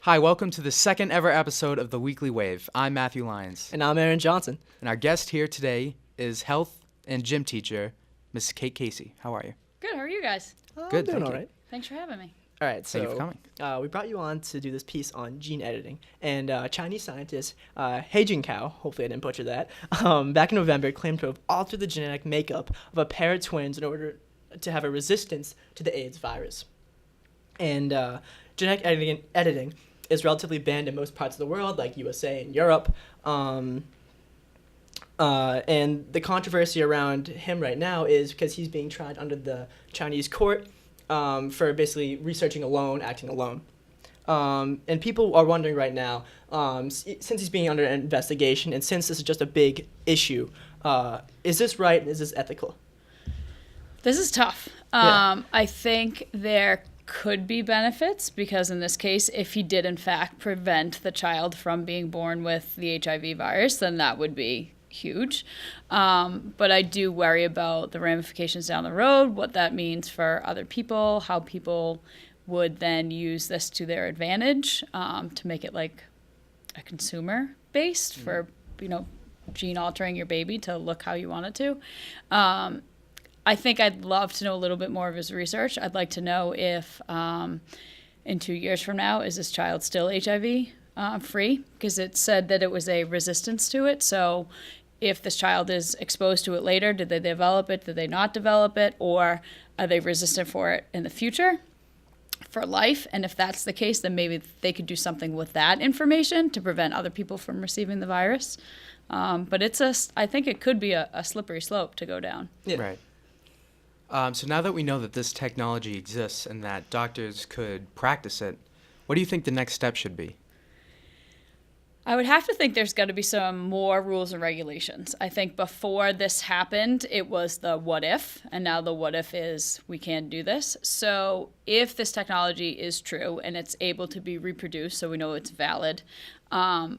Hi, welcome to the second ever episode of The Weekly Wave. I'm Matthew Lyons. And I'm Aaron Johnson. And our guest here today is health and gym teacher, Miss Kate Casey. How are you? Good. How are you guys? Good, I'm doing thank all you. right. Thanks for having me. All right, so Thank you for coming. We brought you on to do this piece on gene editing. And Chinese scientist He Jinkao, hopefully I didn't butcher that, back in November claimed to have altered the genetic makeup of a pair of twins in order to have a resistance to the AIDS virus. And genetic editing is relatively banned in most parts of the world, like USA and Europe. And the controversy around him right now is because he's being tried under the Chinese court for basically researching alone, acting alone. And people are wondering right now, since he's being under investigation and since this is just a big issue, is this right and is this ethical? This is tough. Yeah. I think there could be benefits because in this case, if he did in fact prevent the child from being born with the HIV virus, then that would be huge. But I do worry about the ramifications down the road, what that means for other people, how people would then use this to their advantage to make it like a consumer based for, gene altering your baby to look how you want it to. I think I'd love to know a little bit more of his research. I'd like to know if in 2 years from now, is this child still HIV free? Because it said that it was a resistance to it. So if this child is exposed to it later, did they develop it? Did they not develop it? Or are they resistant for it in the future for life? And if that's the case, then maybe they could do something with that information to prevent other people from receiving the virus. But I think it could be a slippery slope to go down. Yeah. Right. So now that we know that this technology exists and that doctors could practice it, what do you think the next step should be? I would have to think there's got to be some more rules and regulations. I think before this happened, it was the what if, and now the what if is we can't do this. So if this technology is true and it's able to be reproduced, so we know it's valid, I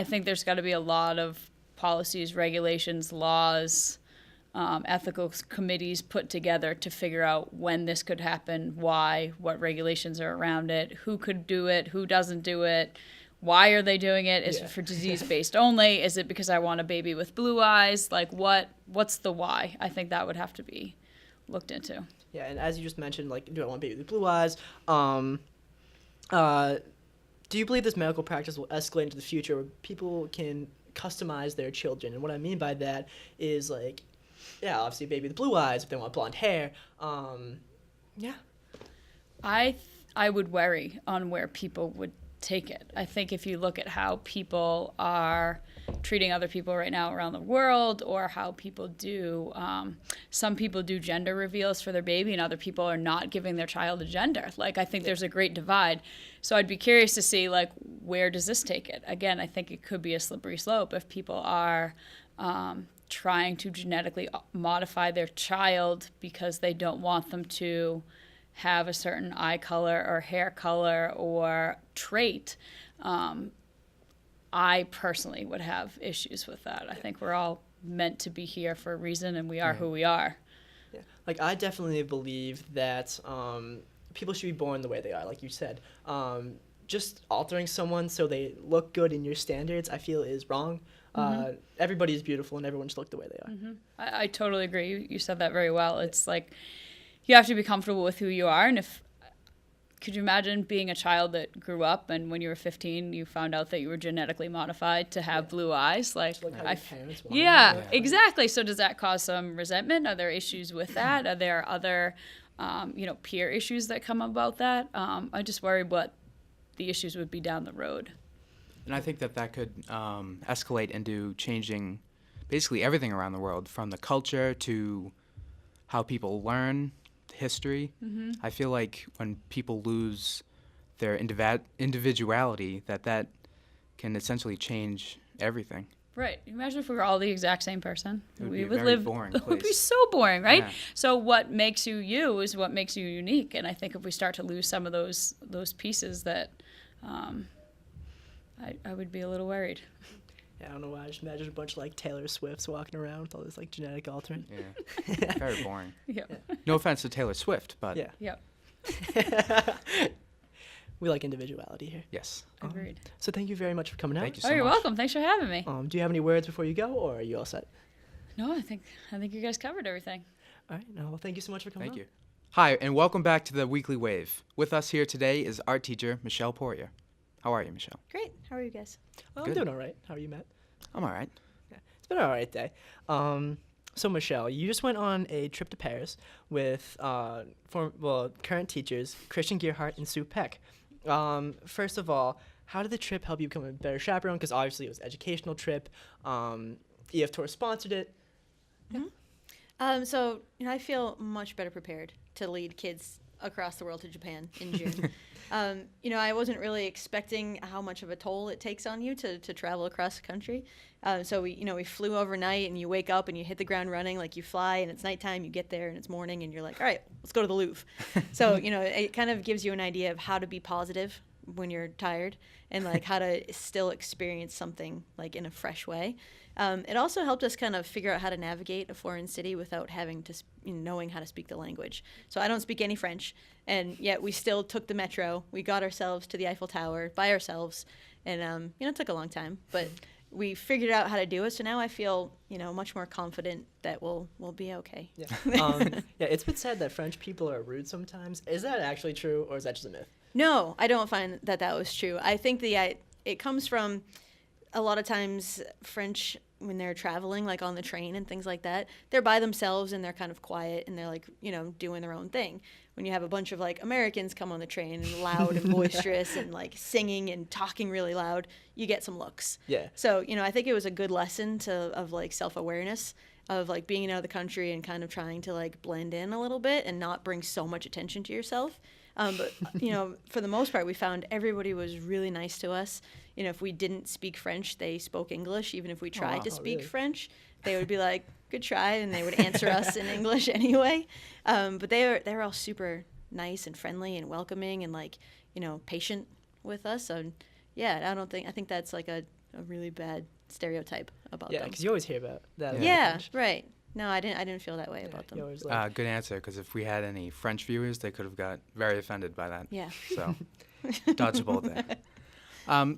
think there's got to be a lot of policies, regulations, laws, ethical committees put together to figure out when this could happen, why, what regulations are around it, who could do it, who doesn't do it, why are they doing it? Is it for disease-based only? Is it because I want a baby with blue eyes? Like, what's the why? I think that would have to be looked into. Yeah, and as you just mentioned, like, do I want a baby with blue eyes? Do you believe this medical practice will escalate into the future where people can customize their children? And what I mean by that is, like, yeah, obviously a baby with blue eyes if they want blonde hair. Yeah. I would worry on where people would take it. I think if you look at how people are treating other people right now around the world, or how people do, some people do gender reveals for their baby and other people are not giving their child a gender. Like, I think there's a great divide. So I'd be curious to see, like, where does this take it? Again, I think it could be a slippery slope if people are trying to genetically modify their child because they don't want them to have a certain eye color or hair color or trait. I personally would have issues with that. I think we're all meant to be here for a reason, and we are who we are. Yeah. Like, I definitely believe that people should be born the way they are, like you said. Just altering someone so they look good in your standards, I feel, is wrong. Everybody is beautiful, and everyone should look the way they are. Mm-hmm. I totally agree. You said that very well. It's like you have to be comfortable with who you are. And could you imagine being a child that grew up and when you were 15, you found out that you were genetically modified to have blue eyes? Like how your parents wanted. Yeah, exactly. So does that cause some resentment? Are there issues with that? Are there other, peer issues that come about that? I just worry what the issues would be down the road. And I think that could escalate into changing basically everything around the world, from the culture to how people learn history. Mm-hmm. I feel like when people lose their individuality, that can essentially change everything. Right. Imagine if we were all the exact same person. It would we be a would very live. boring It would be place. so boring, right? Yeah. So what makes you you is what makes you unique. And I think if we start to lose some of those pieces, that I would be a little worried. Yeah, I don't know why. I just imagine a bunch of, like, Taylor Swifts walking around with all this, like, genetic altering. Yeah. Very boring. Yeah. No offense to Taylor Swift, but Yeah. Yep. We like individuality here. Yes. Agreed. So thank you very much for coming out. Thank you Oh, so you're much. welcome. Thanks for having me. Do you have any words before you go, or are you all set? No, I think you guys covered everything. All right. No, well, thank you so much for coming. Thank you. Hi, and welcome back to the Weekly Wave. With us here today is art teacher Michelle Poirier. How are you, Michelle? Great. How are you guys? I'm Good. doing all right. How are you, Matt? I'm all right. It's been an all right day. So Michelle, you just went on a trip to Paris with current teachers Christian Gearhart and Sue Peck. First of all, how did the trip help you become a better chaperone? Because obviously it was an educational trip. EF Tour sponsored it. So, I feel much better prepared to lead kids across the world to Japan in June. I wasn't really expecting how much of a toll it takes on you to travel across the country. So we flew overnight, and you wake up and you hit the ground running, like you fly and it's nighttime, you get there and it's morning and you're like, all right, let's go to the Louvre. So, it kind of gives you an idea of how to be positive when you're tired and like how to still experience something like in a fresh way. It also helped us kind of figure out how to navigate a foreign city without having to, knowing how to speak the language. So I don't speak any French, and yet we still took the metro. We got ourselves to the Eiffel Tower by ourselves, and it took a long time, but we figured out how to do it. So now I feel, much more confident that we'll be okay. Yeah. It's been said that French people are rude sometimes. Is that actually true, or is that just a myth? No, I don't find that was true. I think it comes from a lot of times French, when they're traveling, like on the train and things like that, they're by themselves and they're kind of quiet and they're like, doing their own thing. When you have a bunch of like Americans come on the train and loud and boisterous and like singing and talking really loud, you get some looks. Yeah. So, I think it was a good lesson of like self-awareness, of like being out of the country and kind of trying to like blend in a little bit and not bring so much attention to yourself. But, for the most part, we found everybody was really nice to us. If we didn't speak French, they spoke English. Even if we tried to speak really? French, they would be like, good try, and they would answer us in English anyway. But they were all super nice and friendly and welcoming and like, patient with us. So, yeah, I think that's like a really bad stereotype about Yeah, them. because you always hear about that. about Yeah, French. right. No, I didn't feel that way Yeah, about you them. always like, Good answer, because if we had any French viewers, they could have got very offended by that. Yeah. So, dodge a bullet there.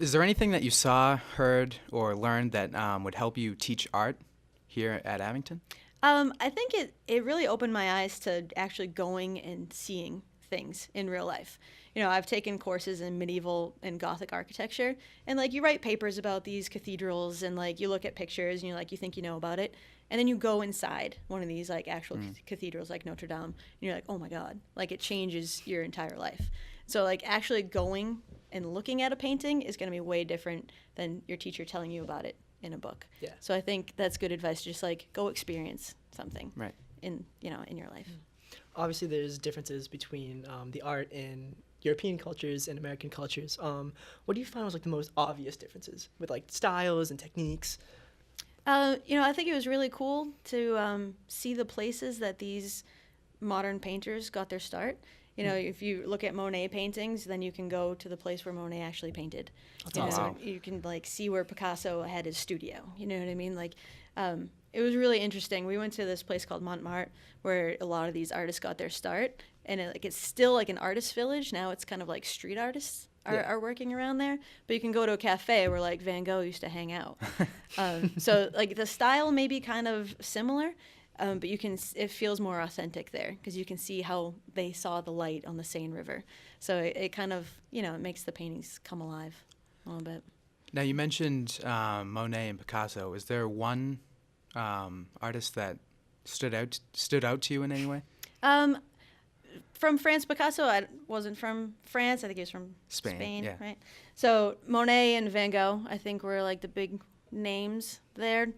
Is there anything that you saw, heard, or learned that would help you teach art here at Abington? I think it really opened my eyes to actually going and seeing things in real life. I've taken courses in medieval and Gothic architecture, and like you write papers about these cathedrals, and like you look at pictures, and you think you know about it, and then you go inside one of these like actual cathedrals like Notre Dame, and you're like, oh my God, like it changes your entire life. So like actually going and looking at a painting is going to be way different than your teacher telling you about it in a book. Yeah. So I think that's good advice. Just like go experience something. Right. In your life. obviously there's differences between the art in European cultures and American cultures. What do you find was like the most obvious differences with like styles and techniques? I think it was really cool to see the places that these modern painters got their start. If you look at Monet paintings, then you can go to the place where Monet actually painted. That's awesome. You can like see where Picasso had his studio. You know what I mean? Like, it was really interesting. We went to this place called Montmartre, where a lot of these artists got their start, and it's still like an artist village. Now it's kind of like street artists are working around there. But you can go to a cafe where like Van Gogh used to hang out. So like the style may be kind of similar. But it feels more authentic there because you can see how they saw the light on the Seine River. So it kind of, it makes the paintings come alive a little bit. Now, you mentioned Monet and Picasso. Is there one artist that stood out to you in any way? From France, Picasso wasn't from France. I think he was from Spain, yeah. right? So Monet and Van Gogh, I think, were like the big names there.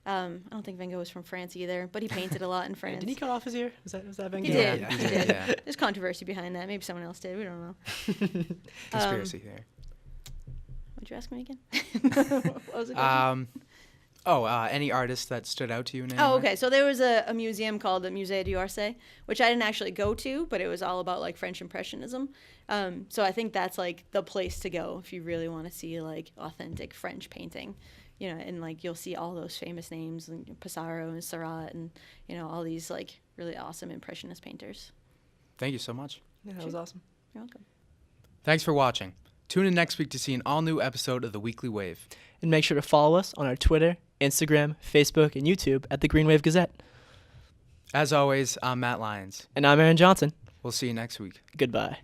I don't think Van Gogh was from France either, but he painted a lot in France. Did he cut off his ear? Was that Van Gogh? He did. Yeah. He did. Yeah. There's controversy behind that. Maybe someone else did. We don't know. Conspiracy there. What'd you ask me again? What was the question? Any artist that stood out to you in any way? Okay. So there was a museum called the Musée d'Orsay, which I didn't actually go to, but it was all about like French Impressionism. So I think that's like the place to go if you really want to see like authentic French painting. And like you'll see all those famous names, like Pissarro and Seurat, and all these like really awesome Impressionist painters. Thank you so much. Yeah, that was awesome. You're welcome. Thanks for watching. Tune in next week to see an all-new episode of The Weekly Wave. And make sure to follow us on our Twitter, Instagram, Facebook, and YouTube at the Green Wave Gazette. As always, I'm Matt Lyons. And I'm Aaron Johnson. We'll see you next week. Goodbye.